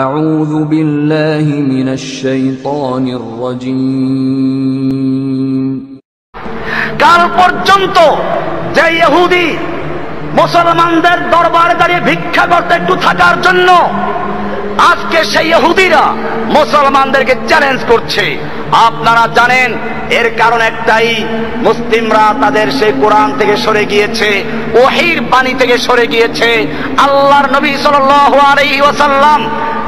أعوذ بالله من الشيطان الرجيم কাল পর্যন্ত যে ইহুদি মুসলমানদের দরবারে দাঁড়িয়ে ভিক্ষা করতে একটু থাকার জন্য, আজকে সেই ইহুদিরা মুসলমানদেরকে চ্যালেঞ্জ করছে। আপনারা জানেন এর কারণ একটাই, মুসলিমরা তাদের সেই কোরআন থেকে সরে গিয়েছে, ওহীর বাণী থেকে সরে গিয়েছে। আল্লাহর নবী সাল্লাল্লাহু আলাইহি ওয়াসাল্লাম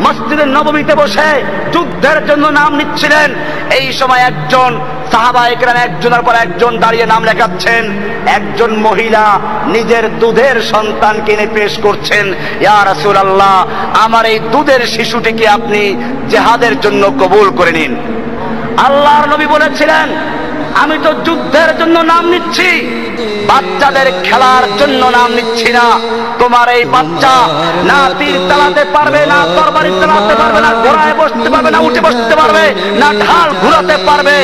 মসজিদে নববীতে বসে যুদ্ধের জন্য নাম নিচ্ছিলেন। এই সময় একজন সাহাবায়ে কেরাম একজনের পর একজন দাঁড়িয়ে নাম লেখাচ্ছেন। একজন মহিলা নিজের দুধের সন্তানকে এনে পেশ করছেন, ইয়া রাসূলুল্লাহ, আমার এই দুধের শিশুটিকে আপনি জিহাদের জন্য কবুল করে নিন। আল্লাহর নবী বলেছিলেন, আমি তো যুদ্ধের জন্য নাম নিচ্ছি, বাচ্চাদের খেলার জন্য নাম নিচ্ছি না। তোমার এই বাচ্চা না তীর চালাতে পারবে, না তরবারি চালাতে পারবে, না ঘোড়ায় বসতে পারবে, না উঠে বসতে পারবে, না ঢাল ঘুরাতে পারবে।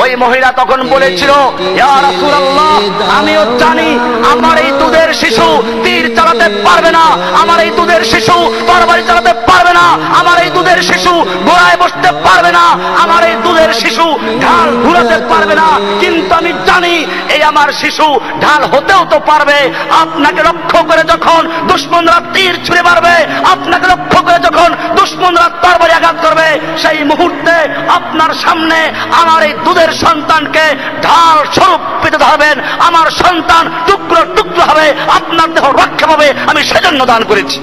ওই মহিলা তখন বলেছিল, ইয়া রাসূলুল্লাহ, আমিও জানি আমার এই দুধের শিশু তীর চালাতে পারবে না, আমার এই দুধের শিশু তরবারি চালাতে পারবে না, আমার এই দুধের শিশু ঘোড়ায় বসতে পারবে না, আমার এই দুধের শিশু ঢাল ঘুরাতে পারবে না, কিন্তু আমি জানি এই আমার শিশু ঢাল হতেও তো পারবে। আপনাকে লক্ষ্য করে যখন দুশমনরা তীর ছুঁড়ে মারবে, আপনাকে লক্ষ্য করে যখন দুশমনরা তরবারি আঘাত করবে, সেই মুহূর্তে আপনার সামনে আমার এই দুধের সন্তানকে ঢাল স্বরূপ পেতে ধরবেন, আমার সন্তান টুকরো টুকরো হবে, আপনার দেহ রক্ষা পাবে, আমি সেজন্য দান করেছি।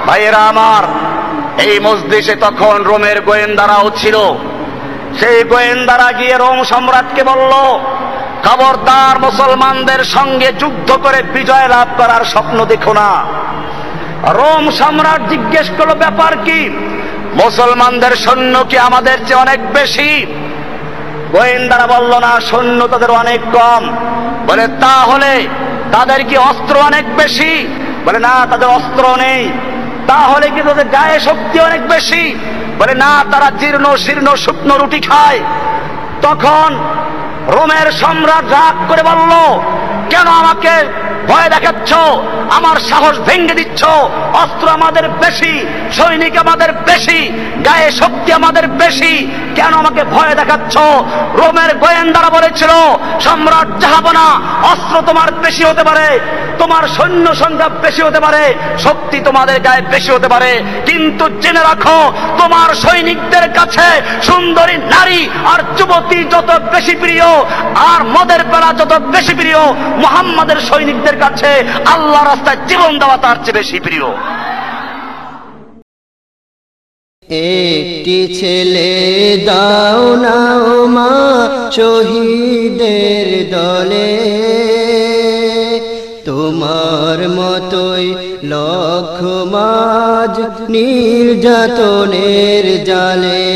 ভাইয়েরা আমার, এই মজলিসে তখন রোমের গোয়েন্দারাও ছিল। সেই গোয়েন্দারা গিয়ে রোম সম্রাটকে বলল, খবরদার মুসলমানদের সঙ্গে যুদ্ধ করে বিজয় লাভ করার স্বপ্ন দেখো না। রোম সম্রাট জিজ্ঞেস করলো, ব্যাপার কি? মুসলমানদের সৈন্য কি আমাদের চেয়ে অনেক বেশি? গোয়েন্দারা বলল, না, সৈন্য তাদের অনেক কম। বলে, তাহলে তাদের কি অস্ত্র অনেক বেশি? বলে, না, তাদের অস্ত্র নেই। তাহলে কি তাদের গায়ে শক্তি অনেক বেশি? বলে, না, তারা জীর্ণ শীর্ণ শুকনো রুটি খায়। তখন রোমের সম্রাট রাগ করে বলল, কেন আমাকে ভয় দেখাচ্ছ? আমার সাহস ভেঙে দিচ্ছ। অস্ত্র আমাদের বেশি, সৈনিক আমাদের বেশি, গায়ে শক্তি আমাদের বেশি, কেন আমাকে ভয় দেখাচ্ছ? রোমের গোয়েন্দারা বলেছিল, সম্রাট জাহাপনা, অস্ত্র তোমার বেশি হতে পারে, তোমার সৈন্য সংখ্যা বেশি হতে পারে, শক্তি তোমাদের গায়ে বেশি হতে পারে, কিন্তু জেনে রাখো, তোমার সৈনিকদের কাছে সুন্দরী নারী আর যুবতী যত বেশি প্রিয়, আর মদের পেলা যত বেশি প্রিয়, মুহাম্মাদের সৈনিকদের কাছে আল্লাহ রাস্তায় জীবন দেওয়া তার চেয়ে বেশি প্রিয়। একটি ছেলে দাও না মা শহীদের দলে, তোমার মতোই লক্ষ মাঝ নির্যাতনের জালে।